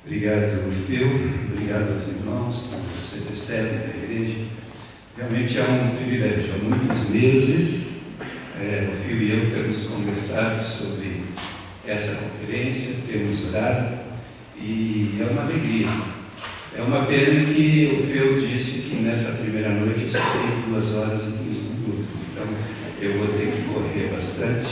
Obrigado, Phil. Obrigado aos irmãos que você recebe da igreja. Realmente é um privilégio. Há muitos meses, o Phil e eu temos conversado sobre essa conferência, temos orado e é uma alegria. É uma pena que o Phil disse que nessa primeira noite eu só tenho 2 horas e 15 minutos. Então eu vou ter que correr bastante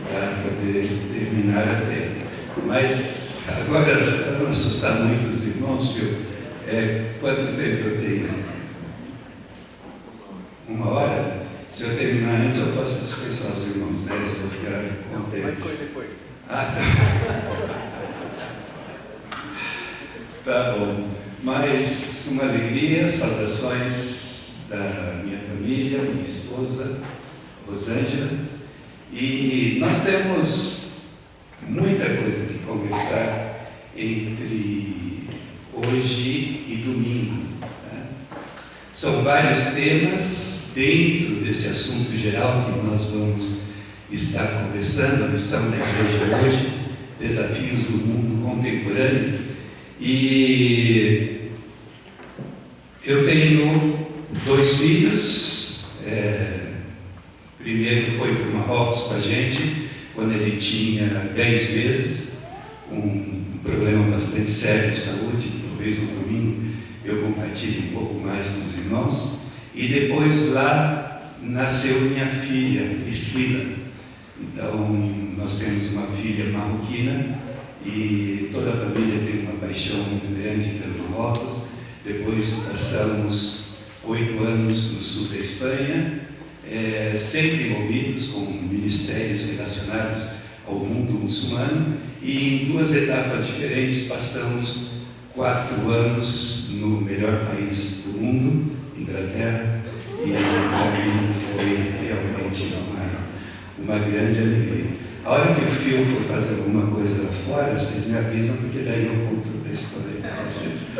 para poder terminar a tempo. Mas agora, para não assustar muito os irmãos, Phil, quanto tempo eu tenho? 1 hora? Se eu terminar antes, eu posso dispensar os irmãos, né? Eles vão ficar contentes. Mais coisa depois. Ah, tá bom. Mas uma alegria, saudações da minha família, minha esposa, Rosângela. E nós temos muita coisa que conversar entre hoje e domingo, né? São vários temas dentro desse assunto geral que nós vamos estar conversando, a missão da igreja hoje, desafios do mundo contemporâneo. E eu tenho 2 filhos. Primeiro foi para o Marrocos com a gente, quando ele tinha 10 meses, um problema bastante sério de saúde. Talvez no domingo eu compartilhe um pouco mais com os irmãos. E depois lá nasceu minha filha, Priscila. Então nós temos uma filha marroquina e toda a família tem uma paixão muito grande pelo Marrocos. Depois passamos 8 anos no sul da Espanha, sempre envolvidos com ministérios relacionados ao mundo muçulmano, e em 2 etapas diferentes passamos 4 anos no melhor país do mundo, Inglaterra, e para mim foi realmente uma grande alegria. A hora que o Phil for fazer alguma coisa lá fora, vocês me avisam, porque daí eu conto toda a história para vocês.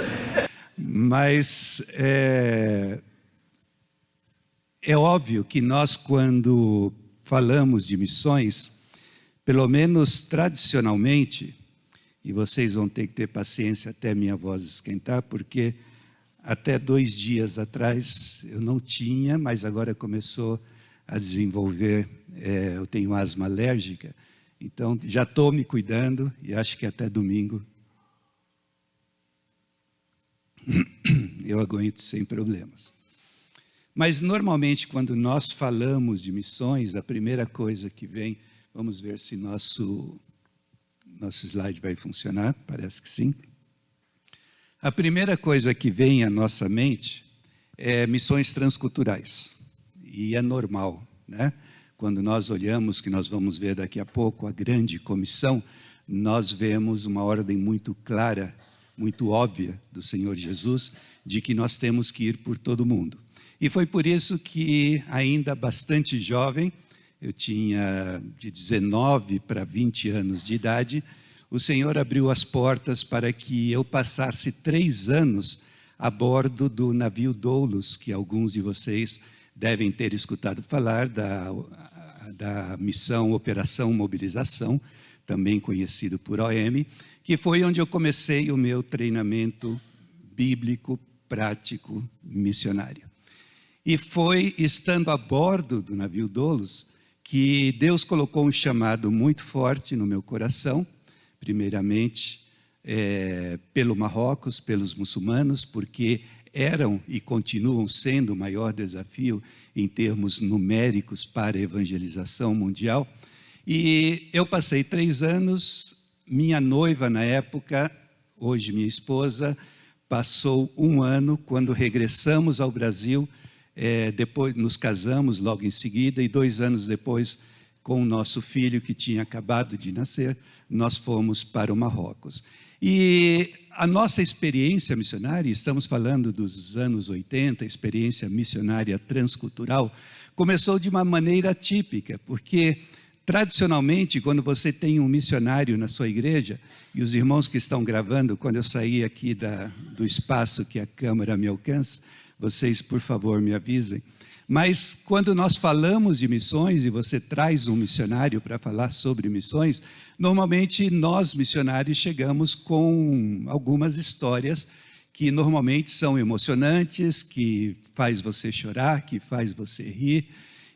Mas é óbvio que nós, quando falamos de missões, pelo menos tradicionalmente, e vocês vão ter que ter paciência até minha voz esquentar, porque até 2 dias atrás eu não tinha, mas agora começou a desenvolver, eu tenho asma alérgica, então já estou me cuidando e acho que até domingo eu aguento sem problemas. Mas normalmente quando nós falamos de missões, a primeira coisa que vem, vamos ver se nosso slide vai funcionar, parece que sim. A primeira coisa que vem à nossa mente é missões transculturais. E é normal, né? Quando nós olhamos, que nós vamos ver daqui a pouco, a grande comissão, nós vemos uma ordem muito clara, muito óbvia do Senhor Jesus, de que nós temos que ir por todo mundo. E foi por isso que, ainda bastante jovem, eu tinha de 19 para 20 anos de idade, o Senhor abriu as portas para que eu passasse 3 anos a bordo do navio Doulos, que alguns de vocês devem ter escutado falar, da missão Operação Mobilização, também conhecido por OM, que foi onde eu comecei o meu treinamento bíblico, prático, missionário. E foi estando a bordo do navio Doulos que Deus colocou um chamado muito forte no meu coração, primeiramente pelo Marrocos, pelos muçulmanos, porque eram e continuam sendo o maior desafio em termos numéricos para a evangelização mundial. E eu passei 3 anos, minha noiva na época, hoje minha esposa, passou 1 ano quando regressamos ao Brasil, depois nos casamos logo em seguida, e 2 anos depois, com o nosso filho que tinha acabado de nascer, nós fomos para o Marrocos. E a nossa experiência missionária, estamos falando dos anos 80, experiência missionária transcultural, começou de uma maneira típica, porque tradicionalmente, quando você tem um missionário na sua igreja, e os irmãos que estão gravando, quando eu sair aqui do espaço que a câmera me alcança, vocês, por favor, me avisem. Mas quando nós falamos de missões e você traz um missionário para falar sobre missões, normalmente nós missionários chegamos com algumas histórias que normalmente são emocionantes, que faz você chorar, que faz você rir.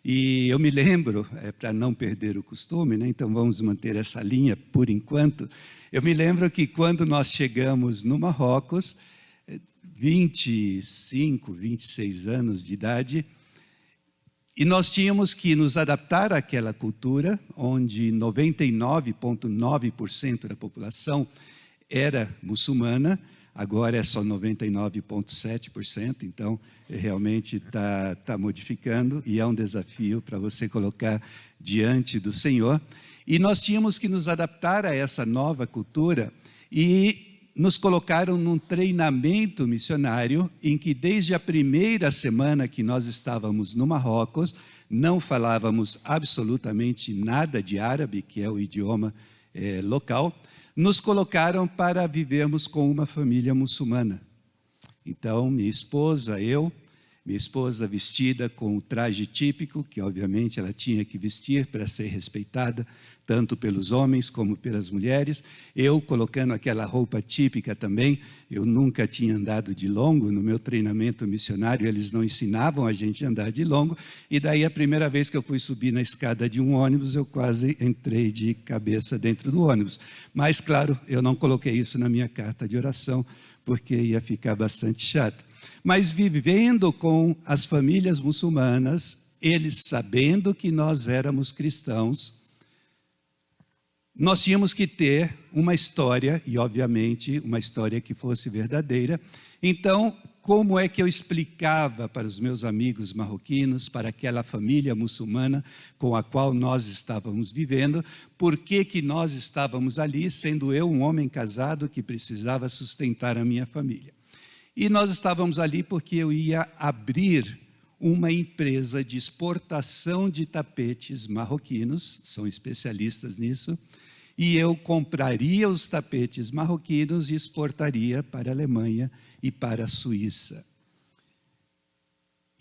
E eu me lembro, para não perder o costume, né? Então vamos manter essa linha por enquanto. Eu me lembro que quando nós chegamos no Marrocos, 25, 26 anos de idade, e nós tínhamos que nos adaptar àquela cultura, onde 99,9% da população era muçulmana, agora é só 99,7%, então realmente está modificando e é um desafio para você colocar diante do Senhor. E nós tínhamos que nos adaptar a essa nova cultura e nos colocaram num treinamento missionário em que desde a primeira semana que nós estávamos no Marrocos, não falávamos absolutamente nada de árabe, que é o idioma local, nos colocaram para vivermos com uma família muçulmana. Então, minha esposa vestida com o traje típico, que obviamente ela tinha que vestir para ser respeitada, tanto pelos homens como pelas mulheres. Eu colocando aquela roupa típica também. Eu nunca tinha andado de longo. No meu treinamento missionário, eles não ensinavam a gente a andar de longo. E daí, a primeira vez que eu fui subir na escada de um ônibus, eu quase entrei de cabeça dentro do ônibus. Mas, claro, eu não coloquei isso na minha carta de oração, porque ia ficar bastante chato. Mas vivendo com as famílias muçulmanas, eles sabendo que nós éramos cristãos, nós tínhamos que ter uma história, e obviamente uma história que fosse verdadeira. Então, como é que eu explicava para os meus amigos marroquinos, para aquela família muçulmana com a qual nós estávamos vivendo, por que nós estávamos ali, sendo eu um homem casado que precisava sustentar a minha família? E nós estávamos ali porque eu ia abrir uma empresa de exportação de tapetes marroquinos, são especialistas nisso, e eu compraria os tapetes marroquinos e exportaria para a Alemanha e para a Suíça.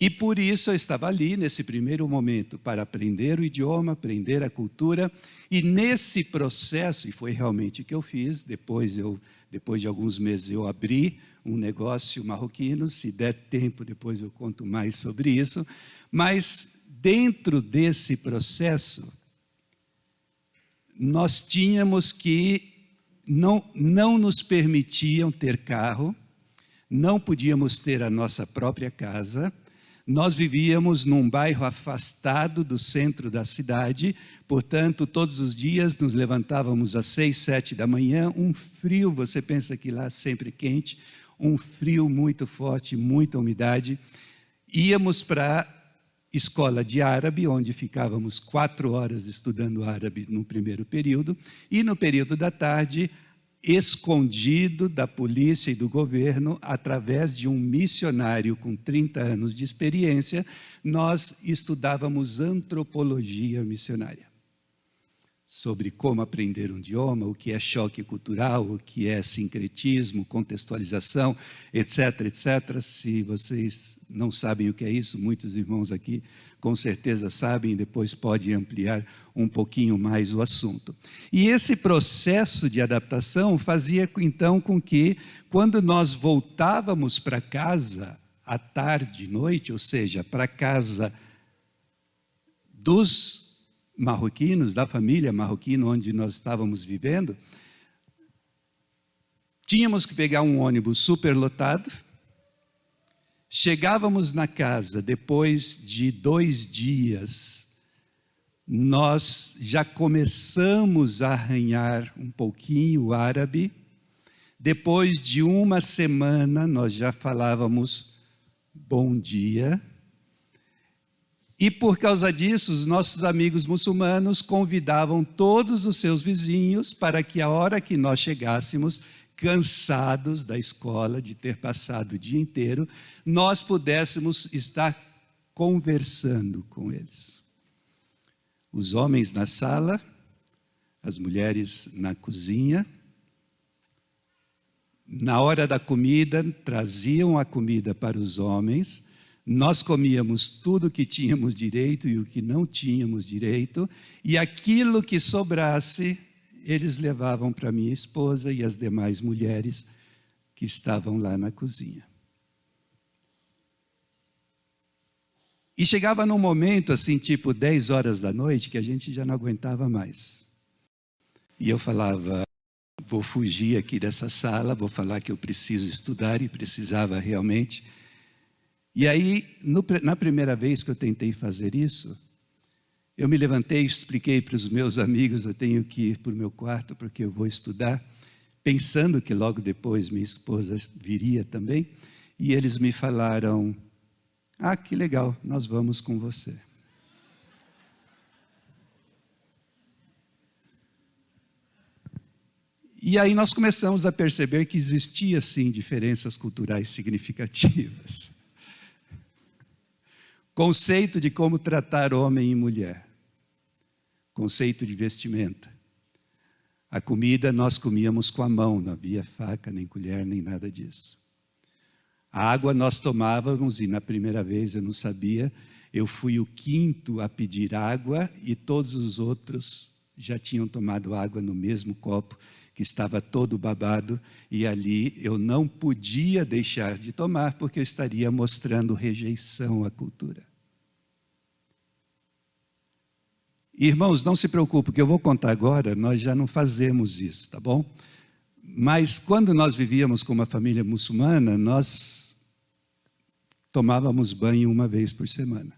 E por isso eu estava ali, nesse primeiro momento, para aprender o idioma, aprender a cultura, e nesse processo, e foi realmente o que eu fiz, depois de alguns meses eu abri um negócio marroquino, se der tempo depois eu conto mais sobre isso, mas dentro desse processo, nós tínhamos que, não nos permitiam ter carro, não podíamos ter a nossa própria casa, nós vivíamos num bairro afastado do centro da cidade, portanto, todos os dias nos levantávamos às 6, 7 da manhã, um frio, você pensa que lá sempre quente, um frio muito forte, muita umidade. Íamos para a escola de árabe, onde ficávamos 4 horas estudando árabe no primeiro período, e no período da tarde, escondido da polícia e do governo, através de um missionário com 30 anos de experiência, nós estudávamos antropologia missionária. Sobre como aprender um idioma, o que é choque cultural, o que é sincretismo, contextualização, etc., etc. Se vocês não sabem o que é isso, muitos irmãos aqui com certeza sabem, depois podem ampliar um pouquinho mais o assunto. E esse processo de adaptação fazia, então, com que, quando nós voltávamos para casa, à tarde, noite, ou seja, para casa dos marroquinos, da família marroquina onde nós estávamos vivendo, tínhamos que pegar um ônibus superlotado. Chegávamos na casa, depois de 2 dias, nós já começamos a arranhar um pouquinho o árabe. Depois de 1 semana, nós já falávamos bom dia. E por causa disso, os nossos amigos muçulmanos convidavam todos os seus vizinhos para que a hora que nós chegássemos, cansados da escola, de ter passado o dia inteiro, nós pudéssemos estar conversando com eles. Os homens na sala, as mulheres na cozinha. Na hora da comida, traziam a comida para os homens, Nós comíamos tudo que tínhamos direito e o que não tínhamos direito, e aquilo que sobrasse, eles levavam para minha esposa e as demais mulheres que estavam lá na cozinha. E chegava num momento, assim, tipo 10 horas da noite, que a gente já não aguentava mais. E eu falava, vou fugir aqui dessa sala, vou falar que eu preciso estudar, e precisava realmente. E aí, na primeira vez que eu tentei fazer isso, eu me levantei e expliquei para os meus amigos, eu tenho que ir para o meu quarto porque eu vou estudar, pensando que logo depois minha esposa viria também, e eles me falaram, ah, que legal, nós vamos com você. E aí nós começamos a perceber que existia, sim, diferenças culturais significativas. Conceito de como tratar homem e mulher. Conceito de vestimenta. A comida nós comíamos com a mão, não havia faca, nem colher, nem nada disso. A água nós tomávamos, e na primeira vez eu não sabia, eu fui o quinto a pedir água, e todos os outros já tinham tomado água no mesmo copo, que estava todo babado, e ali eu não podia deixar de tomar, porque eu estaria mostrando rejeição à cultura. Irmãos, não se preocupem, porque eu vou contar agora, nós já não fazemos isso, tá bom? Mas quando nós vivíamos com uma família muçulmana, nós tomávamos banho uma vez por semana.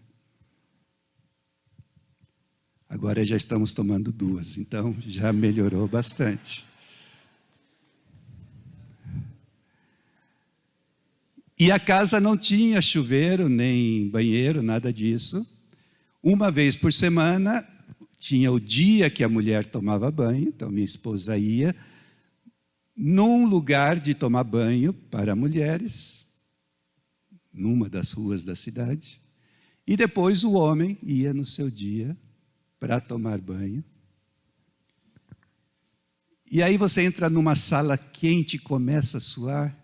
Agora já estamos tomando 2, então já melhorou bastante. E a casa não tinha chuveiro, nem banheiro, nada disso. Uma vez por semana, tinha o dia que a mulher tomava banho, então minha esposa ia num lugar de tomar banho para mulheres, numa das ruas da cidade, e depois o homem ia no seu dia para tomar banho. E aí você entra numa sala quente e começa a suar.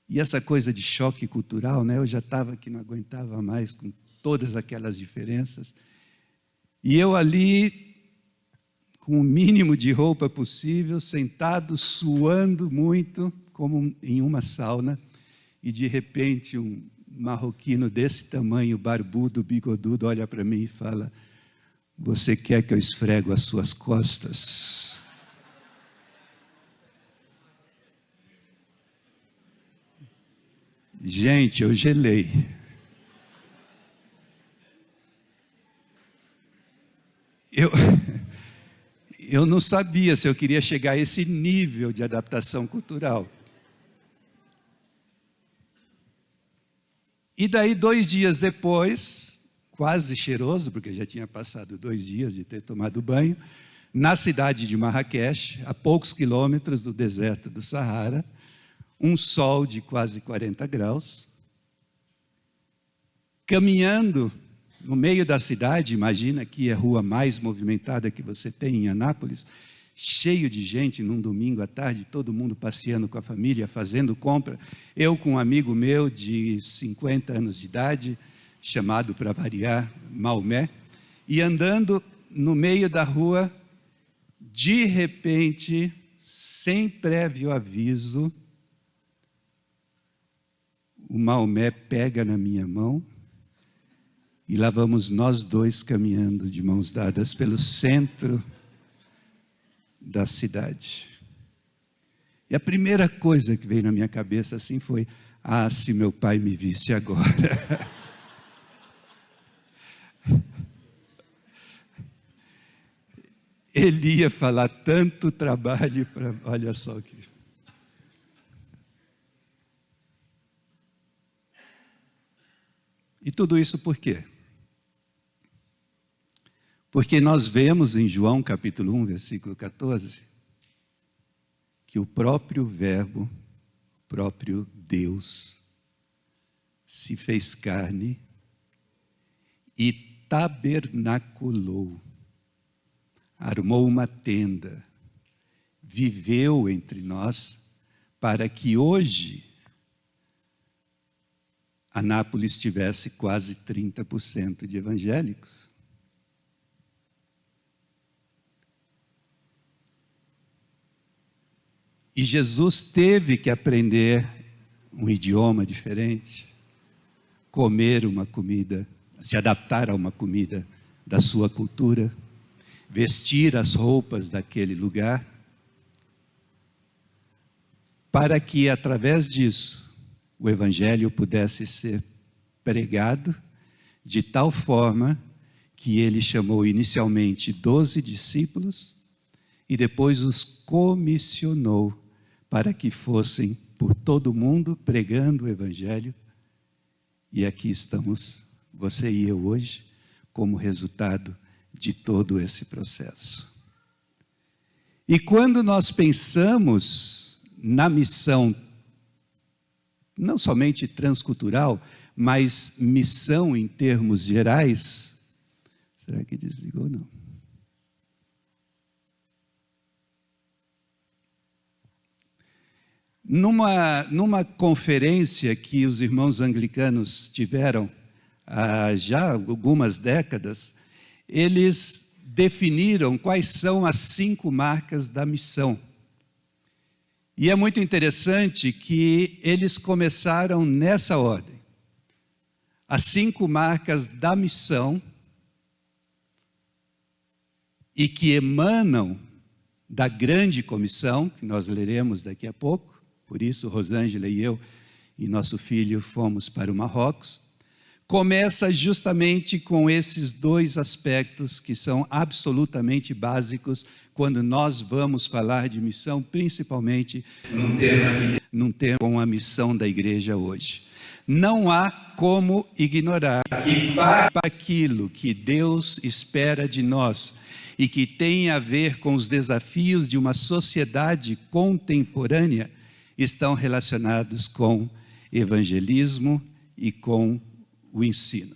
E essa coisa de choque cultural, né? Eu já estava que não aguentava mais com todas aquelas diferenças. E eu ali, com o mínimo de roupa possível, sentado, suando muito, como em uma sauna, e de repente um marroquino desse tamanho, barbudo, bigodudo, olha para mim e fala, você quer que eu esfrego as suas costas? Gente, eu gelei. Eu não sabia se eu queria chegar a esse nível de adaptação cultural. E daí, 2 dias depois, quase cheiroso, porque já tinha passado 2 dias de ter tomado banho, na cidade de Marrakech, a poucos quilômetros do deserto do Saara, um sol de quase 40 graus, caminhando no meio da cidade, imagina que é a rua mais movimentada que você tem em Anápolis, cheio de gente num domingo à tarde, todo mundo passeando com a família, fazendo compra. Eu com um amigo meu de 50 anos de idade, chamado para variar, Maomé, e andando no meio da rua, de repente, sem prévio aviso, o Maomé pega na minha mão e lá vamos nós dois caminhando de mãos dadas pelo centro da cidade. E a primeira coisa que veio na minha cabeça assim foi, ah, se meu pai me visse agora. Ele ia falar tanto trabalho para, olha só que... E tudo isso por quê? Porque nós vemos em João capítulo 1, versículo 14, que o próprio Verbo, o próprio Deus, se fez carne e tabernaculou, armou uma tenda, viveu entre nós, para que hoje Anápolis tivesse quase 30% de evangélicos. E Jesus teve que aprender um idioma diferente, comer uma comida, se adaptar a uma comida da sua cultura, vestir as roupas daquele lugar, para que através disso o evangelho pudesse ser pregado de tal forma que ele chamou inicialmente 12 discípulos e depois os comissionou para que fossem por todo o mundo pregando o evangelho. E aqui estamos, você e eu hoje, como resultado de todo esse processo. E quando nós pensamos na missão, não somente transcultural, mas missão em termos gerais, será que desligou? Não. Numa conferência que os irmãos anglicanos tiveram há já algumas décadas, eles definiram quais são as 5 marcas da missão. E é muito interessante que eles começaram nessa ordem. As 5 marcas da missão e que emanam da grande comissão, que nós leremos daqui a pouco. Por isso, Rosângela e eu e nosso filho fomos para o Marrocos. Começa justamente com esses 2 aspectos que são absolutamente básicos quando nós vamos falar de missão, principalmente num tema com a missão da igreja hoje. Não há como ignorar que para aquilo que Deus espera de nós e que tem a ver com os desafios de uma sociedade contemporânea, estão relacionados com evangelismo e com o ensino.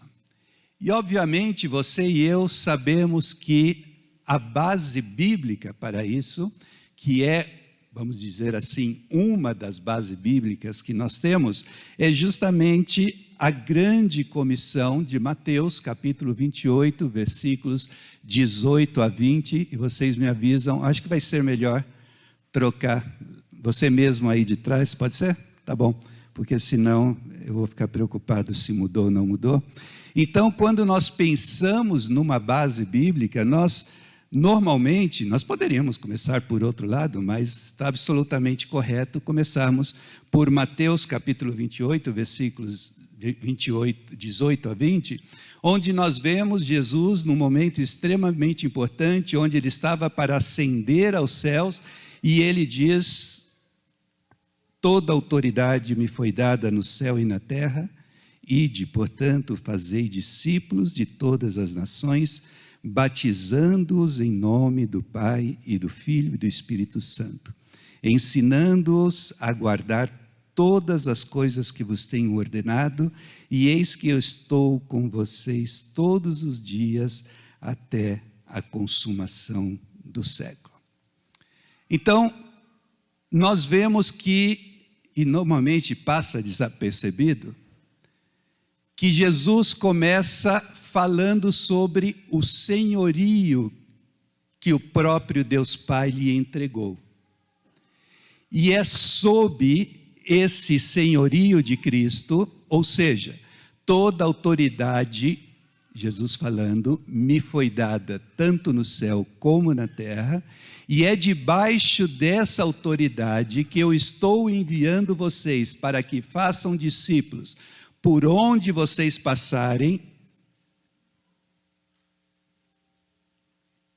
E obviamente você e eu sabemos que a base bíblica para isso, que é, vamos dizer assim, uma das bases bíblicas que nós temos, é justamente a grande comissão de Mateus, capítulo 28, versículos 18 a 20, e vocês me avisam, acho que vai ser melhor trocar você mesmo aí de trás, pode ser? Tá bom, porque senão eu vou ficar preocupado se mudou ou não mudou. Então, quando nós pensamos numa base bíblica, nós poderíamos começar por outro lado, mas está absolutamente correto começarmos por Mateus capítulo 28, versículos 18 a 20, onde nós vemos Jesus num momento extremamente importante, onde ele estava para ascender aos céus, e ele diz: toda autoridade me foi dada no céu e na terra, ide, portanto, fazei discípulos de todas as nações, batizando-os em nome do Pai e do Filho e do Espírito Santo, ensinando-os a guardar todas as coisas que vos tenho ordenado, e eis que eu estou com vocês todos os dias até a consumação do século. Então, nós vemos que, e normalmente passa desapercebido, que Jesus começa falando sobre o senhorio que o próprio Deus Pai lhe entregou. E é sob esse senhorio de Cristo, ou seja, toda autoridade, Jesus falando, me foi dada tanto no céu como na terra, e é debaixo dessa autoridade que eu estou enviando vocês para que façam discípulos por onde vocês passarem.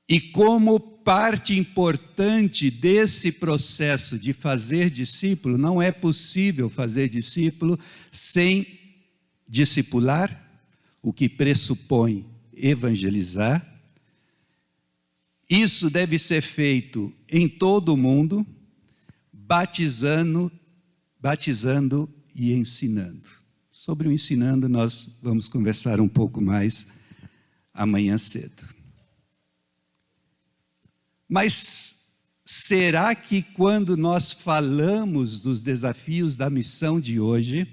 E como parte importante desse processo de fazer discípulo, não é possível fazer discípulo sem discipular, o que pressupõe evangelizar. Isso deve ser feito em todo o mundo, batizando e ensinando. Sobre o ensinando nós vamos conversar um pouco mais amanhã cedo. Mas será que quando nós falamos dos desafios da missão de hoje,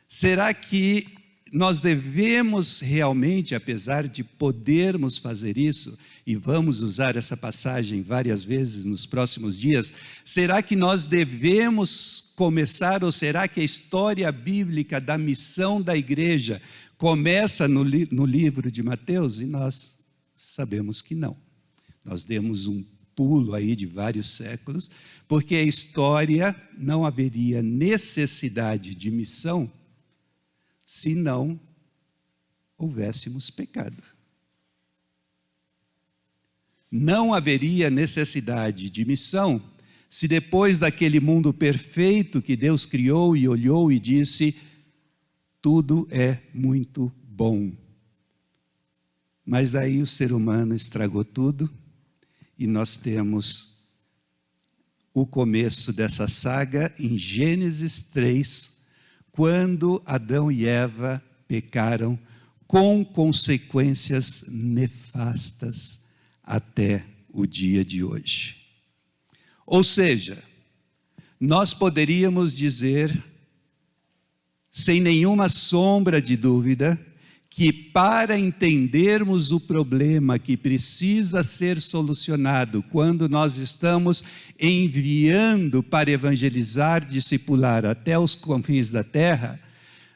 Será que nós devemos realmente, apesar de podermos fazer isso, e vamos usar essa passagem várias vezes nos próximos dias, será que nós devemos começar, ou será que a história bíblica da missão da igreja começa no livro de Mateus? E nós sabemos que não. Nós demos um pulo aí de vários séculos, porque a história não haveria necessidade de missão se não houvéssemos pecado. Não haveria necessidade de missão se depois daquele mundo perfeito que Deus criou e olhou e disse: tudo é muito bom. Mas daí o ser humano estragou tudo e nós temos o começo dessa saga em Gênesis 3, quando Adão e Eva pecaram com consequências nefastas até o dia de hoje. Ou seja, nós poderíamos dizer, sem nenhuma sombra de dúvida, que para entendermos o problema que precisa ser solucionado quando nós estamos enviando para evangelizar, discipular até os confins da terra,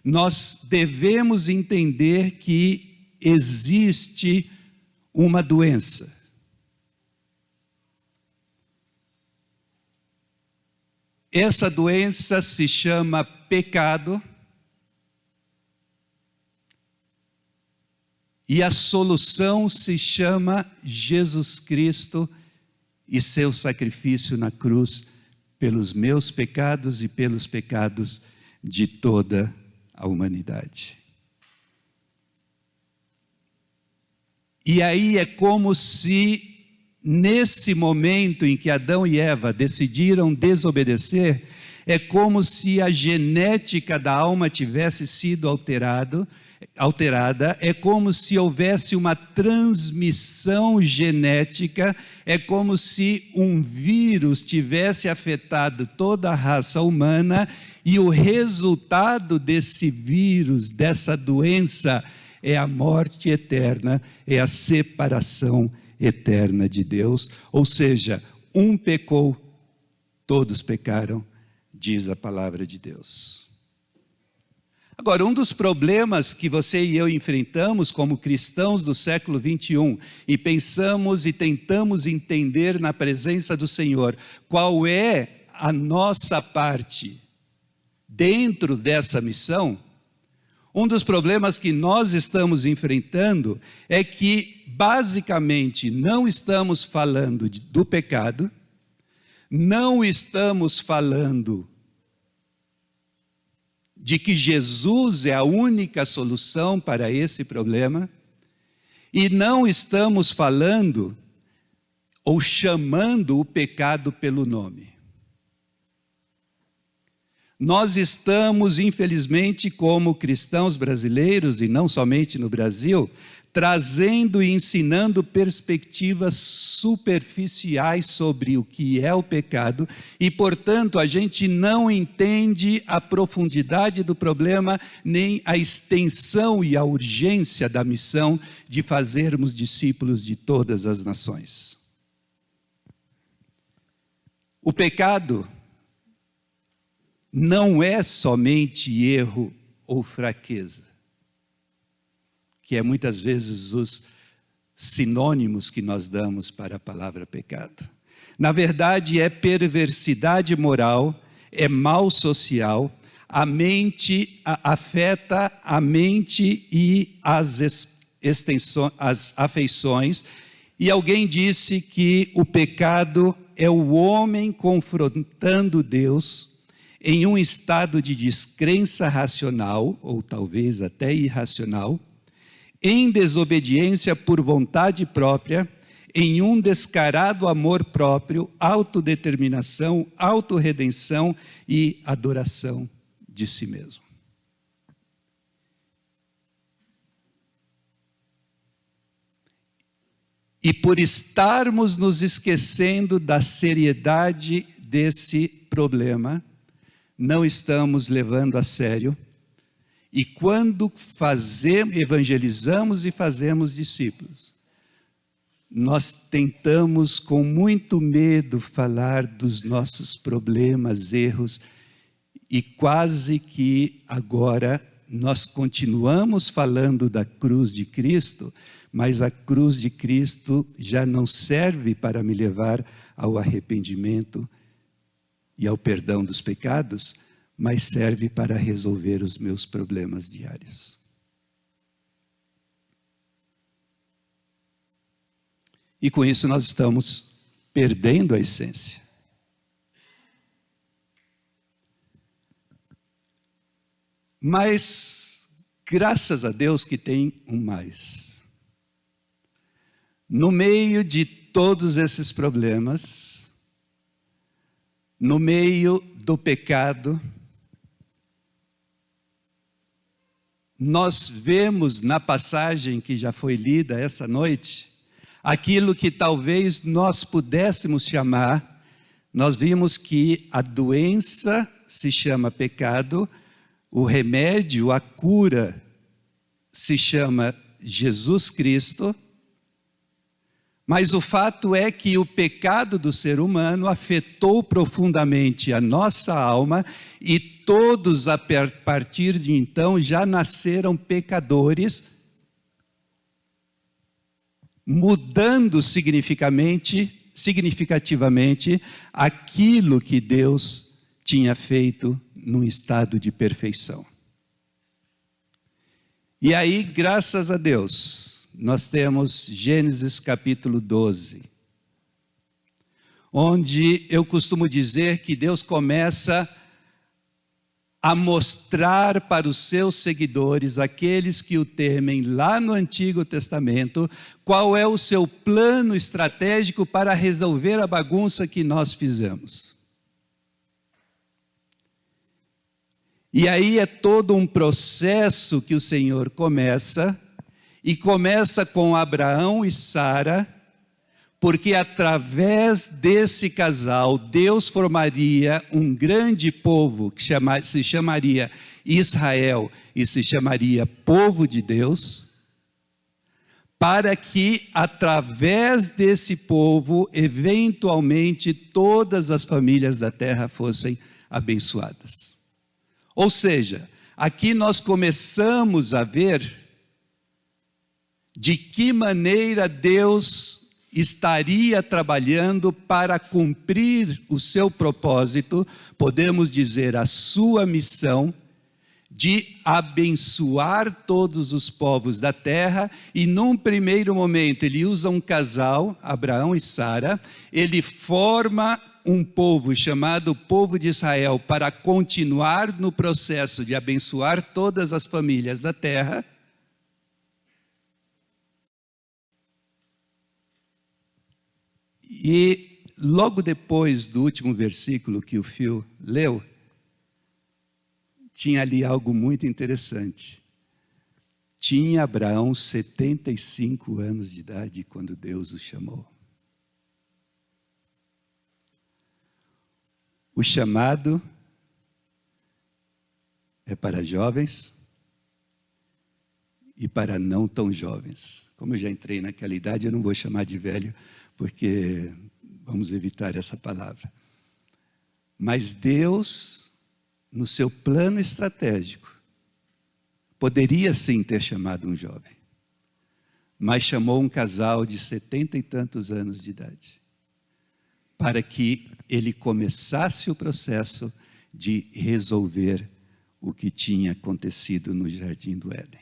nós devemos entender que existe uma doença. Essa doença se chama pecado. E a solução se chama Jesus Cristo e seu sacrifício na cruz pelos meus pecados e pelos pecados de toda a humanidade. E aí é como se, nesse momento em que Adão e Eva decidiram desobedecer, é como se a genética da alma tivesse sido alterada, é como se houvesse uma transmissão genética, é como se um vírus tivesse afetado toda a raça humana e o resultado desse vírus, dessa doença, é a morte eterna, é a separação eterna de Deus. Ou seja, um pecou, todos pecaram, diz a palavra de Deus. Agora, um dos problemas que você e eu enfrentamos como cristãos do século 21 e pensamos e tentamos entender na presença do Senhor qual é a nossa parte dentro dessa missão, um dos problemas que nós estamos enfrentando é que, basicamente, não estamos falando do pecado, não estamos falando de que Jesus é a única solução para esse problema, e não estamos falando ou chamando o pecado pelo nome. Nós estamos, infelizmente, como cristãos brasileiros, e não somente no Brasil, trazendo e ensinando perspectivas superficiais sobre o que é o pecado, e, portanto, a gente não entende a profundidade do problema, nem a extensão e a urgência da missão de fazermos discípulos de todas as nações. O pecado não é somente erro ou fraqueza, que é muitas vezes os sinônimos que nós damos para a palavra pecado. Na verdade, é perversidade moral, é mal social, a mente afeta a mente e as afeições, e alguém disse que o pecado é o homem confrontando Deus em um estado de descrença racional, ou talvez até irracional, em desobediência por vontade própria, em um descarado amor próprio, autodeterminação, autorredenção e adoração de si mesmo. E por estarmos nos esquecendo da seriedade desse problema, não estamos levando a sério E quando evangelizamos e fazemos discípulos, nós tentamos com muito medo falar dos nossos problemas, erros, e quase que agora nós continuamos falando da cruz de Cristo, mas a cruz de Cristo já não serve para me levar ao arrependimento e ao perdão dos pecados, mas serve para resolver os meus problemas diários. E com isso nós estamos perdendo a essência. Mas, graças a Deus que tem um mais. No meio de todos esses problemas, no meio do pecado, nós vemos na passagem que já foi lida essa noite, aquilo que talvez nós pudéssemos chamar, nós vimos que a doença se chama pecado, o remédio, a cura, se chama Jesus Cristo, mas o fato é que o pecado do ser humano afetou profundamente a nossa alma e todos a partir de então já nasceram pecadores, mudando significativamente aquilo que Deus tinha feito num estado de perfeição. E aí, graças a Deus, nós temos Gênesis capítulo 12, onde eu costumo dizer que Deus começa a mostrar para os seus seguidores, aqueles que o temem lá no Antigo Testamento, qual é o seu plano estratégico para resolver a bagunça que nós fizemos. E aí é todo um processo que o Senhor começa, e começa com Abraão e Sara, porque através desse casal, Deus formaria um grande povo, que se chamaria Israel, e se chamaria povo de Deus, para que através desse povo, eventualmente, todas as famílias da terra fossem abençoadas. Ou seja, aqui nós começamos a ver de que maneira Deus estaria trabalhando para cumprir o seu propósito, podemos dizer a sua missão, de abençoar todos os povos da terra, e num primeiro momento ele usa um casal, Abraão e Sara, ele forma um povo chamado povo de Israel para continuar no processo de abençoar todas as famílias da terra. E logo depois do último versículo que o Phil leu, tinha ali algo muito interessante. Tinha Abraão 75 anos de idade quando Deus o chamou. O chamado é para jovens e para não tão jovens. Como eu já entrei naquela idade, eu não vou chamar de velho, porque vamos evitar essa palavra. Mas Deus, no seu plano estratégico, poderia sim ter chamado um jovem, mas chamou um casal de 70 e tantos anos de idade, para que ele começasse o processo de resolver o que tinha acontecido no Jardim do Éden.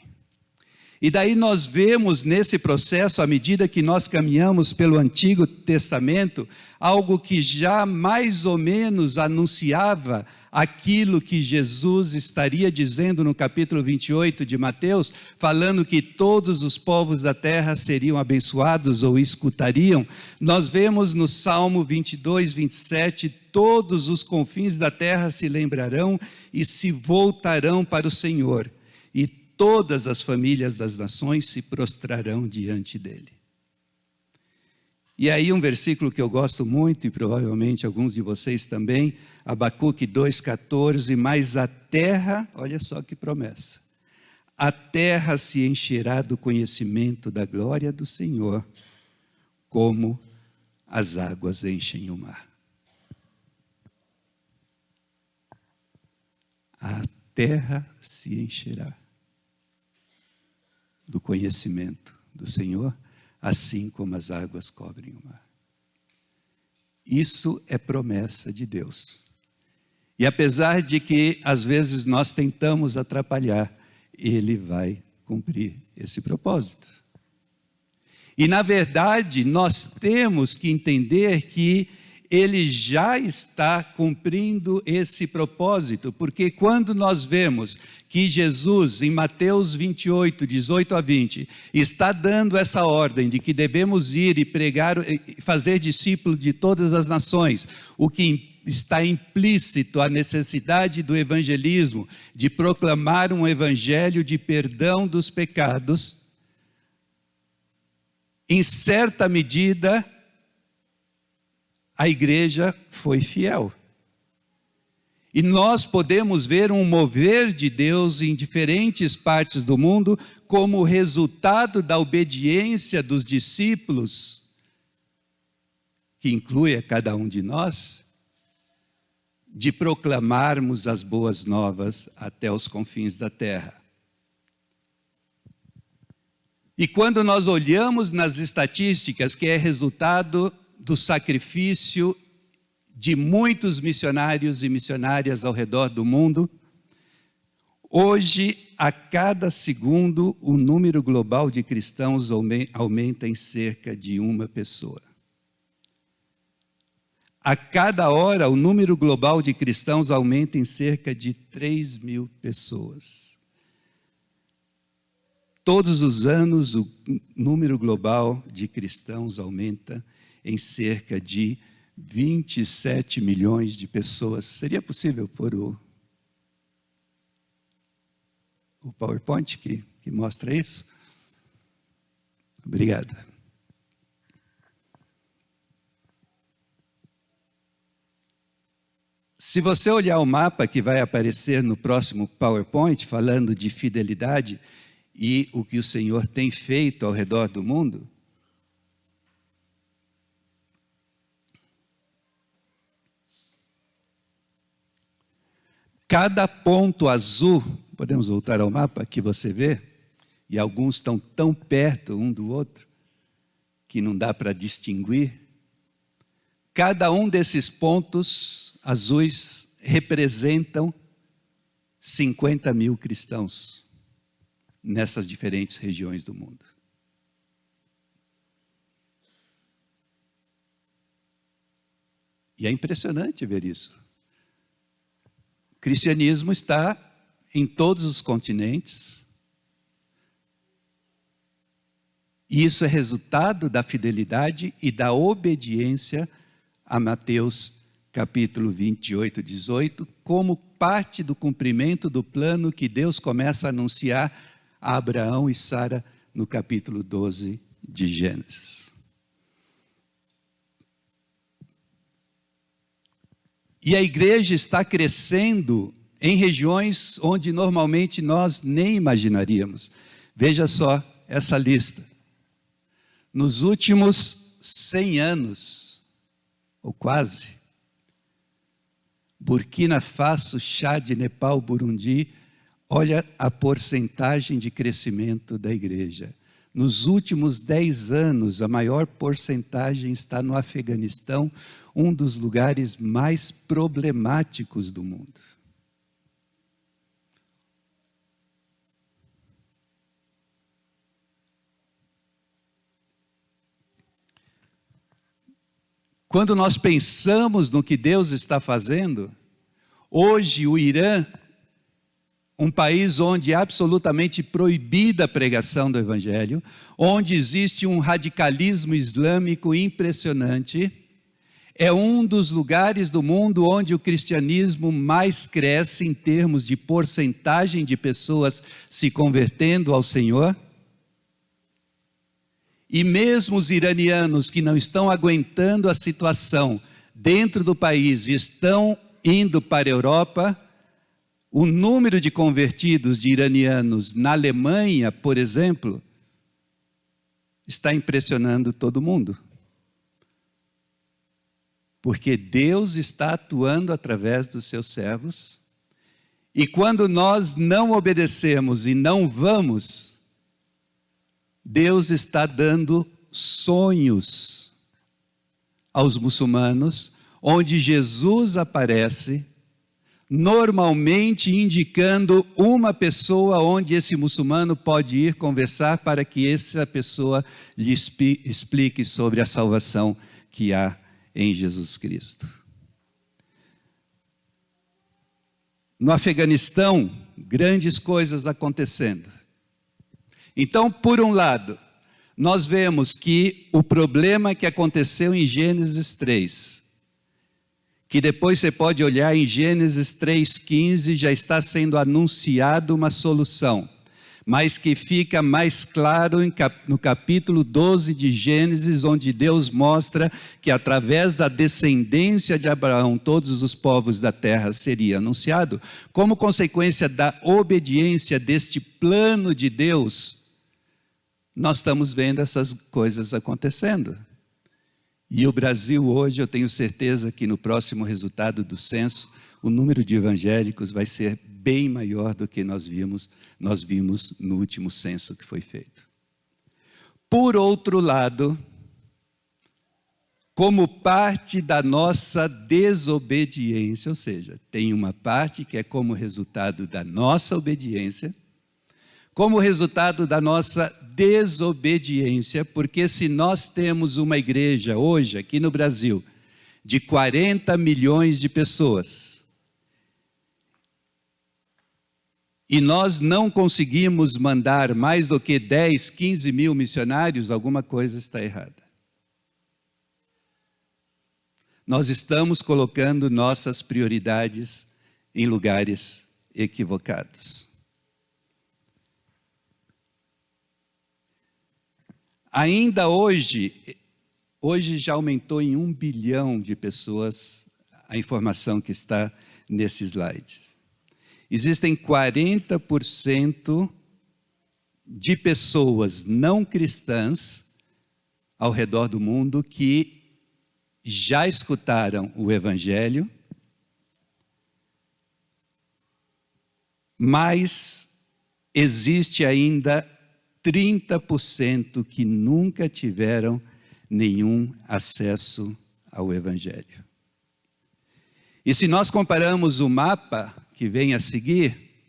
E daí nós vemos nesse processo, à medida que nós caminhamos pelo Antigo Testamento, algo que já mais ou menos anunciava aquilo que Jesus estaria dizendo no capítulo 28 de Mateus, falando que todos os povos da terra seriam abençoados ou escutariam. Nós vemos no Salmo 22, 27, todos os confins da terra se lembrarão e se voltarão para o Senhor, e todas as famílias das nações se prostrarão diante dele. E aí um versículo que eu gosto muito, e provavelmente alguns de vocês também, Abacuque 2,14, mas a terra, olha só que promessa, a terra se encherá do conhecimento da glória do Senhor, como as águas enchem o mar. A terra se encherá do conhecimento do Senhor, assim como as águas cobrem o mar. Isso é promessa de Deus. E apesar de que às vezes nós tentamos atrapalhar, Ele vai cumprir esse propósito. E na verdade, nós temos que entender que Ele já está cumprindo esse propósito, porque quando nós vemos que Jesus, em Mateus 28, 18 a 20, está dando essa ordem de que devemos ir e pregar, fazer discípulo de todas as nações, o que está implícito a necessidade do evangelismo, de proclamar um evangelho de perdão dos pecados, em certa medida, a igreja foi fiel. E nós podemos ver um mover de Deus em diferentes partes do mundo como resultado da obediência dos discípulos, que inclui a cada um de nós, de proclamarmos as boas novas até os confins da terra. E quando nós olhamos nas estatísticas, que é resultado do sacrifício de muitos missionários e missionárias ao redor do mundo, hoje, a cada segundo, o número global de cristãos aumenta em cerca de uma pessoa. A cada hora, o número global de cristãos aumenta em cerca de 3.000 pessoas. Todos os anos, o número global de cristãos aumenta em cerca de 27 milhões de pessoas. Seria possível pôr o PowerPoint que mostra isso? Obrigado. Se você olhar o mapa que vai aparecer no próximo PowerPoint, falando de fidelidade e o que o Senhor tem feito ao redor do mundo, cada ponto azul, podemos voltar ao mapa que você vê, e alguns estão tão perto um do outro, que não dá para distinguir. Cada um desses pontos azuis representam 50.000 cristãos nessas diferentes regiões do mundo. E é impressionante ver isso. O cristianismo está em todos os continentes. E isso é resultado da fidelidade e da obediência a Mateus capítulo 28, 18, como parte do cumprimento do plano que Deus começa a anunciar a Abraão e Sara no capítulo 12 de Gênesis. E a igreja está crescendo em regiões onde normalmente nós nem imaginaríamos. Veja só essa lista. Nos últimos 100 anos, ou quase, Burkina Faso, Chad, Nepal, Burundi, olha a porcentagem de crescimento da igreja. Nos últimos 10 anos, a maior porcentagem está no Afeganistão, um dos lugares mais problemáticos do mundo. Quando nós pensamos no que Deus está fazendo, hoje o Irã, um país onde é absolutamente proibida a pregação do Evangelho, onde existe um radicalismo islâmico impressionante, é um dos lugares do mundo onde o cristianismo mais cresce em termos de porcentagem de pessoas se convertendo ao Senhor. E mesmo os iranianos que não estão aguentando a situação dentro do país e estão indo para a Europa, O número de convertidos de iranianos na Alemanha, por exemplo, está impressionando todo mundo. Porque Deus está atuando através dos seus servos. E quando nós não obedecemos e não vamos, Deus está dando sonhos aos muçulmanos, onde Jesus aparece, normalmente indicando uma pessoa onde esse muçulmano pode ir conversar para que essa pessoa lhe explique sobre a salvação que há em Jesus Cristo. No Afeganistão, grandes coisas acontecendo. Então, por um lado, nós vemos que o problema que aconteceu em Gênesis 3, que depois você pode olhar em Gênesis 3,15, já está sendo anunciado uma solução, mas que fica mais claro no capítulo 12 de Gênesis, onde Deus mostra que através da descendência de Abraão, todos os povos da terra seria anunciado, como consequência da obediência deste plano de Deus, nós estamos vendo essas coisas acontecendo. E o Brasil hoje, eu tenho certeza que no próximo resultado do censo, o número de evangélicos vai ser bem maior do que nós vimos no último censo que foi feito. Por outro lado, como parte da nossa desobediência, ou seja, tem uma parte que é como resultado da nossa obediência, como resultado da nossa desobediência, porque se nós temos uma igreja hoje, aqui no Brasil, de 40 milhões de pessoas, e nós não conseguimos mandar mais do que 10, 15 mil missionários, alguma coisa está errada. Nós estamos colocando nossas prioridades em lugares equivocados. Ainda hoje já aumentou em 1 bilhão de pessoas a informação que está nesse slide. Existem 40% de pessoas não cristãs ao redor do mundo que já escutaram o Evangelho, mas existe ainda 30% que nunca tiveram nenhum acesso ao Evangelho. E se nós comparamos o mapa que vem a seguir,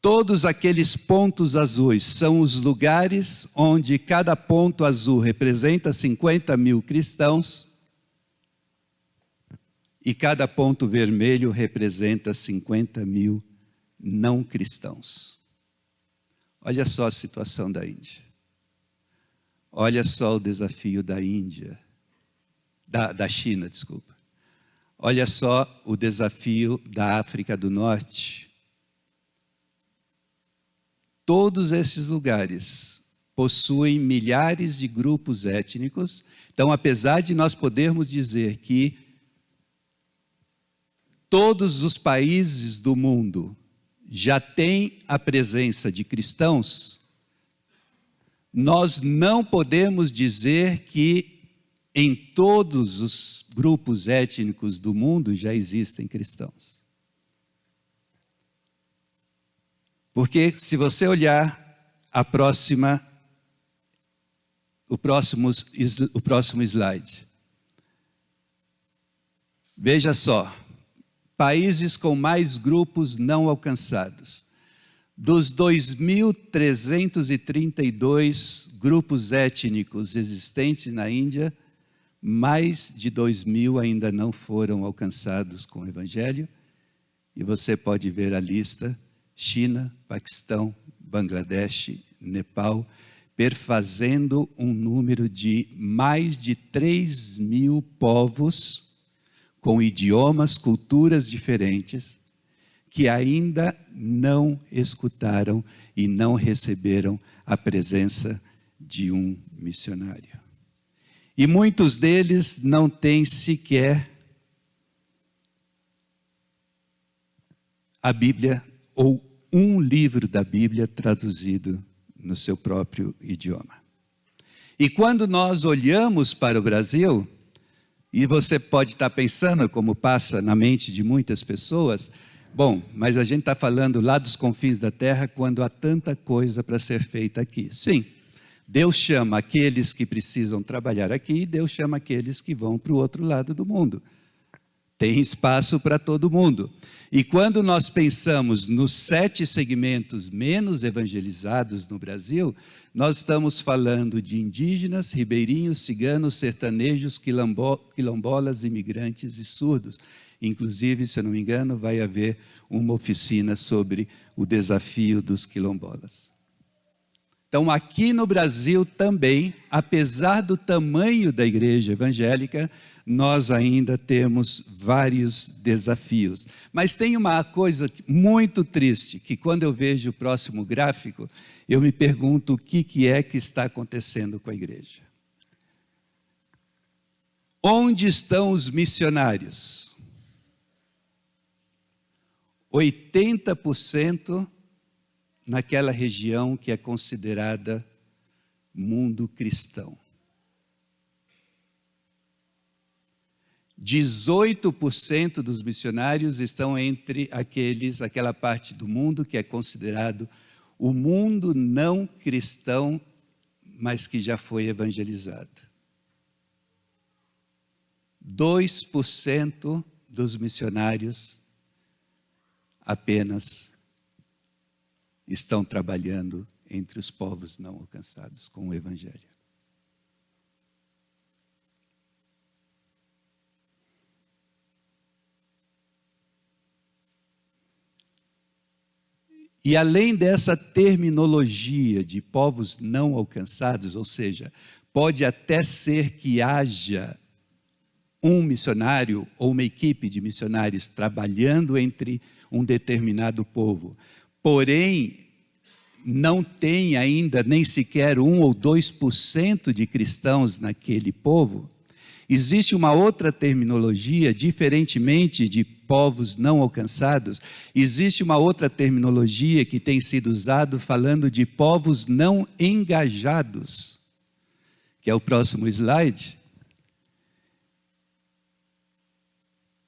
todos aqueles pontos azuis são os lugares onde cada ponto azul representa 50 mil cristãos e cada ponto vermelho representa 50 mil não cristãos. Olha só a situação da Índia. Olha só o desafio da China, desculpa. Olha só o desafio da África do Norte. Todos esses lugares possuem milhares de grupos étnicos. Então, apesar de nós podermos dizer que todos os países do mundo já têm a presença de cristãos, nós não podemos dizer que em todos os grupos étnicos do mundo já existem cristãos. Porque se você olhar o próximo slide, veja só, países com mais grupos não alcançados. Dos 2.332 grupos étnicos existentes na Índia, mais de 2.000 ainda não foram alcançados com o Evangelho. E você pode ver a lista: China, Paquistão, Bangladesh, Nepal, perfazendo um número de mais de 3.000 povos com idiomas, culturas diferentes, que ainda não escutaram e não receberam a presença de um missionário. E muitos deles não têm sequer a Bíblia ou um livro da Bíblia traduzido no seu próprio idioma. E quando nós olhamos para o Brasil, e você pode estar pensando, como passa na mente de muitas pessoas, bom, mas a gente está falando lá dos confins da terra quando há tanta coisa para ser feita aqui. Sim, Deus chama aqueles que precisam trabalhar aqui e Deus chama aqueles que vão para o outro lado do mundo. Tem espaço para todo mundo. E quando nós pensamos nos 7 segmentos menos evangelizados no Brasil, nós estamos falando de indígenas, ribeirinhos, ciganos, sertanejos, quilombolas, imigrantes e surdos. Inclusive, se eu não me engano, vai haver uma oficina sobre o desafio dos quilombolas. Então, aqui no Brasil também, apesar do tamanho da igreja evangélica, nós ainda temos vários desafios. Mas tem uma coisa muito triste, que quando eu vejo o próximo gráfico, eu me pergunto o que é que está acontecendo com a igreja. Onde estão os missionários? 80% naquela região que é considerada mundo cristão. 18% dos missionários estão entre aquela parte do mundo que é considerado o mundo não cristão, mas que já foi evangelizado. 2% dos missionários apenas estão trabalhando entre os povos não alcançados com o evangelho. E além dessa terminologia de povos não alcançados, ou seja, pode até ser que haja um missionário ou uma equipe de missionários trabalhando entre um determinado povo, porém não tem ainda nem sequer 1 ou 2% de cristãos naquele povo, existe uma outra terminologia, diferentemente de povos não alcançados, existe uma outra terminologia que tem sido usada falando de povos não engajados, que é o próximo slide.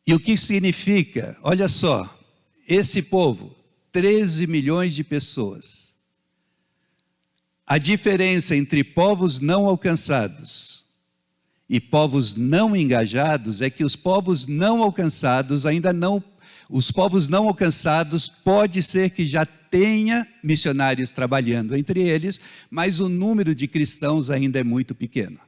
E o que significa? Olha só, esse povo, 13 milhões de pessoas. A diferença entre povos não alcançados e povos não engajados é que os povos não alcançados os povos não alcançados pode ser que já tenha missionários trabalhando entre eles, mas o número de cristãos ainda é muito pequeno.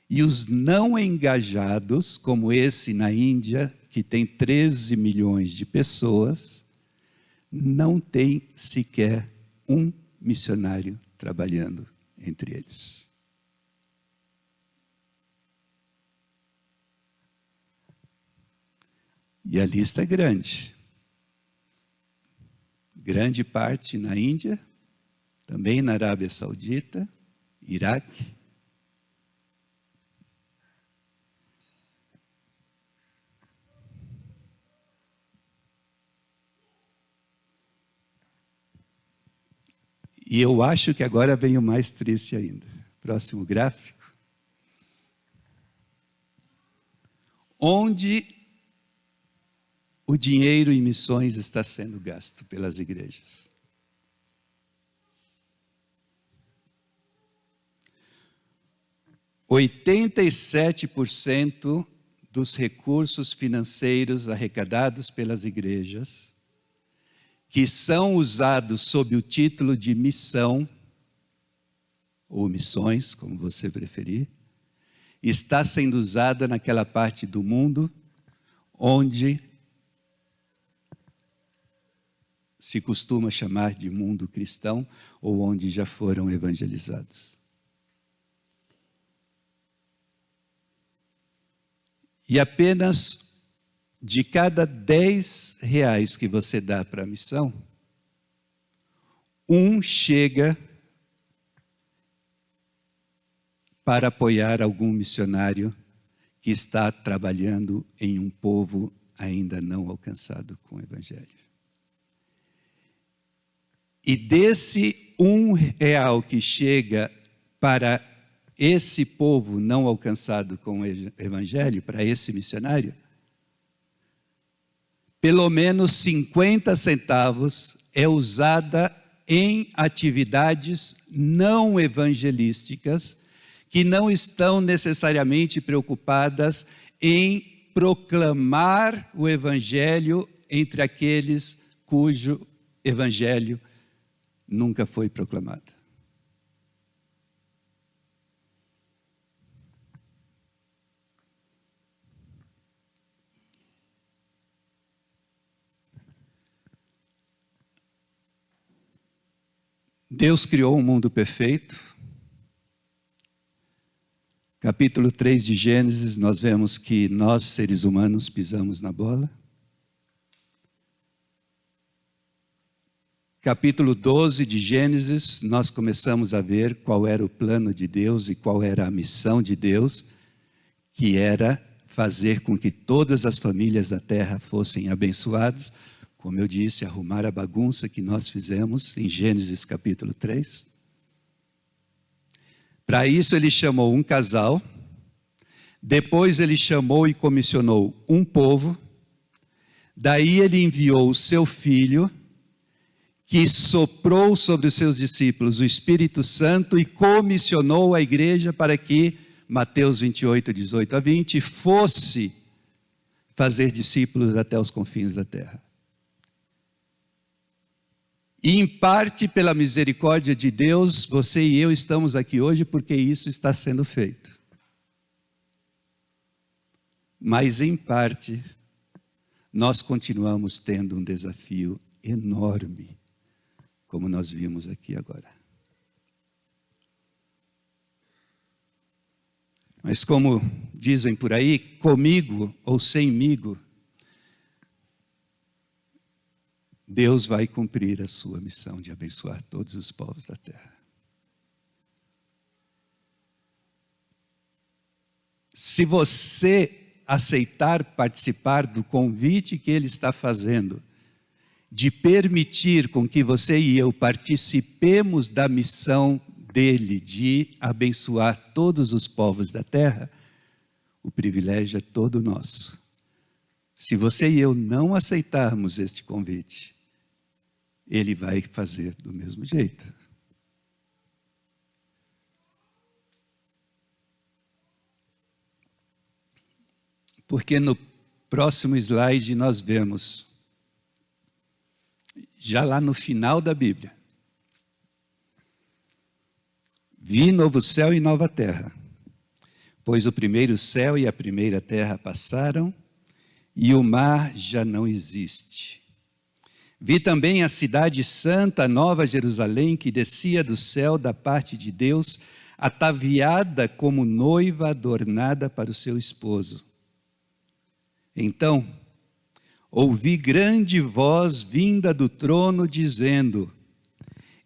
E os não engajados, como esse na Índia, que tem 13 milhões de pessoas, não tem sequer um missionário trabalhando entre eles. E a lista é grande. Grande parte na Índia, também na Arábia Saudita, Iraque. E eu acho que agora vem o mais triste ainda. Próximo gráfico. Onde o dinheiro em missões está sendo gasto pelas igrejas? (87% dos recursos financeiros arrecadados pelas igrejas, que são usados sob o título de missão, ou missões, como você preferir, está sendo usada naquela parte do mundo onde se costuma chamar de mundo cristão, ou onde já foram evangelizados. E apenas de cada 10 reais que você dá para a missão, um chega para apoiar algum missionário que está trabalhando em um povo ainda não alcançado com o Evangelho. E desse R$1 que chega para esse povo não alcançado com o Evangelho, para esse missionário, pelo menos 50 centavos é usada em atividades não evangelísticas, que não estão necessariamente preocupadas em proclamar o Evangelho entre aqueles cujo Evangelho nunca foi proclamado. Deus criou um mundo perfeito. Capítulo 3 de Gênesis, nós vemos que nós, seres humanos, pisamos na bola. Capítulo 12 de Gênesis, nós começamos a ver qual era o plano de Deus e qual era a missão de Deus, que era fazer com que todas as famílias da terra fossem abençoadas. Como eu disse, arrumar a bagunça que nós fizemos em Gênesis capítulo 3. Para isso ele chamou um casal, depois ele chamou e comissionou um povo, daí ele enviou o seu filho, que soprou sobre os seus discípulos o Espírito Santo e comissionou a igreja para que, Mateus 28, 18 a 20, fosse fazer discípulos até os confins da terra. E em parte pela misericórdia de Deus, você e eu estamos aqui hoje porque isso está sendo feito. Mas em parte, nós continuamos tendo um desafio enorme, como nós vimos aqui agora. Mas como dizem por aí, comigo ou semigo, Deus vai cumprir a sua missão de abençoar todos os povos da terra. Se você aceitar participar do convite que Ele está fazendo, de permitir com que você e eu participemos da missão dEle de abençoar todos os povos da terra, o privilégio é todo nosso. Se você e eu não aceitarmos este convite, Ele vai fazer do mesmo jeito. Porque no próximo slide nós vemos, já lá no final da Bíblia, vi novo céu e nova terra, pois o primeiro céu e a primeira terra passaram, e o mar já não existe. Vi também a cidade santa, a nova Jerusalém, que descia do céu da parte de Deus, ataviada como noiva adornada para o seu esposo. Então, ouvi grande voz vinda do trono dizendo: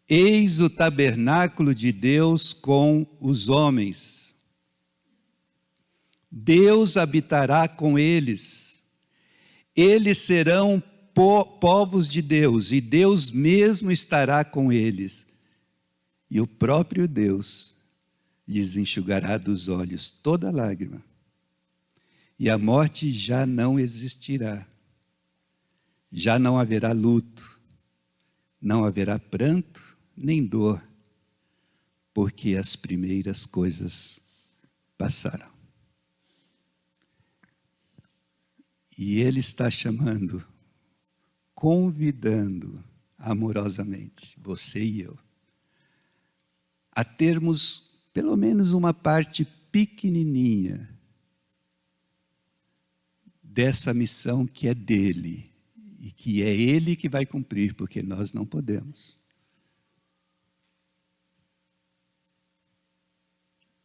Eis o tabernáculo de Deus com os homens. Deus habitará com eles. Eles serão povos de Deus, e Deus mesmo estará com eles. E o próprio Deus lhes enxugará dos olhos toda lágrima. E a morte já não existirá. Já não haverá luto, não haverá pranto, nem dor, porque as primeiras coisas passaram. E Ele está chamando, convidando amorosamente, você e eu, a termos pelo menos uma parte pequenininha dessa missão que é dele, e que é Ele que vai cumprir, porque nós não podemos.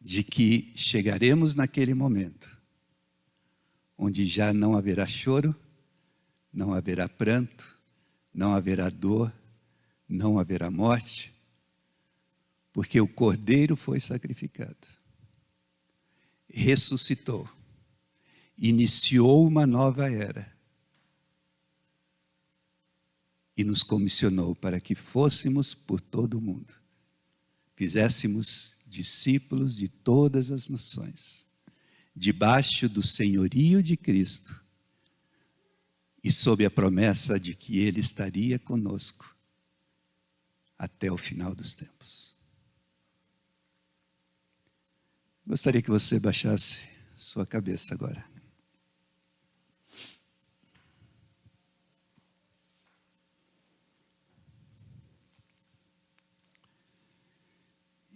De que chegaremos naquele momento, onde já não haverá choro, não haverá pranto, não haverá dor, não haverá morte, porque o Cordeiro foi sacrificado, ressuscitou, iniciou uma nova era, e nos comissionou para que fôssemos por todo o mundo, fizéssemos discípulos de todas as nações, debaixo do senhorio de Cristo e sob a promessa de que Ele estaria conosco até o final dos tempos. Gostaria que você baixasse sua cabeça agora.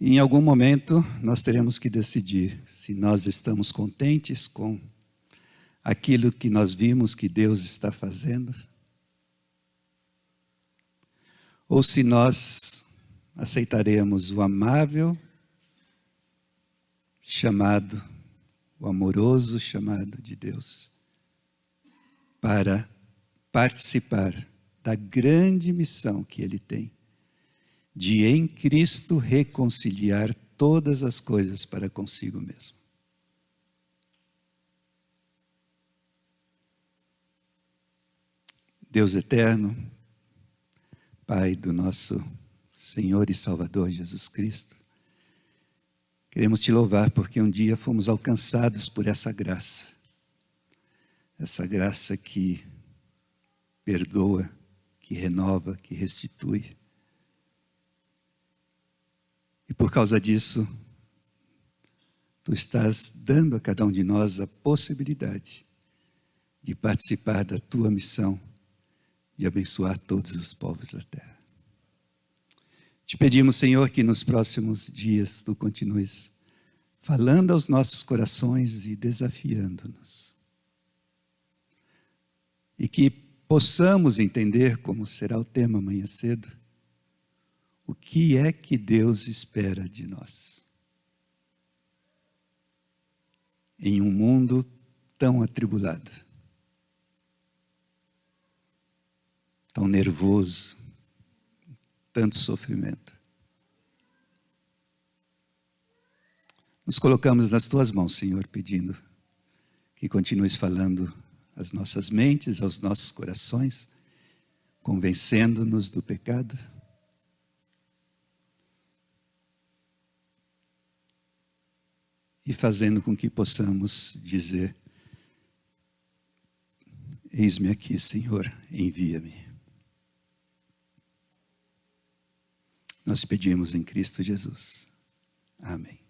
Em algum momento, nós teremos que decidir se nós estamos contentes com aquilo que nós vimos que Deus está fazendo, ou se nós aceitaremos o amável chamado, o amoroso chamado de Deus, para participar da grande missão que Ele tem, de em Cristo reconciliar todas as coisas para consigo mesmo. Deus eterno, Pai do nosso Senhor e Salvador Jesus Cristo, queremos te louvar porque um dia fomos alcançados por essa graça que perdoa, que renova, que restitui. E por causa disso, Tu estás dando a cada um de nós a possibilidade de participar da Tua missão de abençoar todos os povos da terra. Te pedimos, Senhor, que nos próximos dias Tu continues falando aos nossos corações e desafiando-nos. E que possamos entender, como será o tema amanhã cedo, o que é que Deus espera de nós. Em um mundo tão atribulado, tão nervoso, tanto sofrimento. Nos colocamos nas Tuas mãos, Senhor, pedindo que continues falando às nossas mentes, aos nossos corações, convencendo-nos do pecado, e fazendo com que possamos dizer: eis-me aqui, Senhor, envia-me. Nós pedimos em Cristo Jesus. Amém.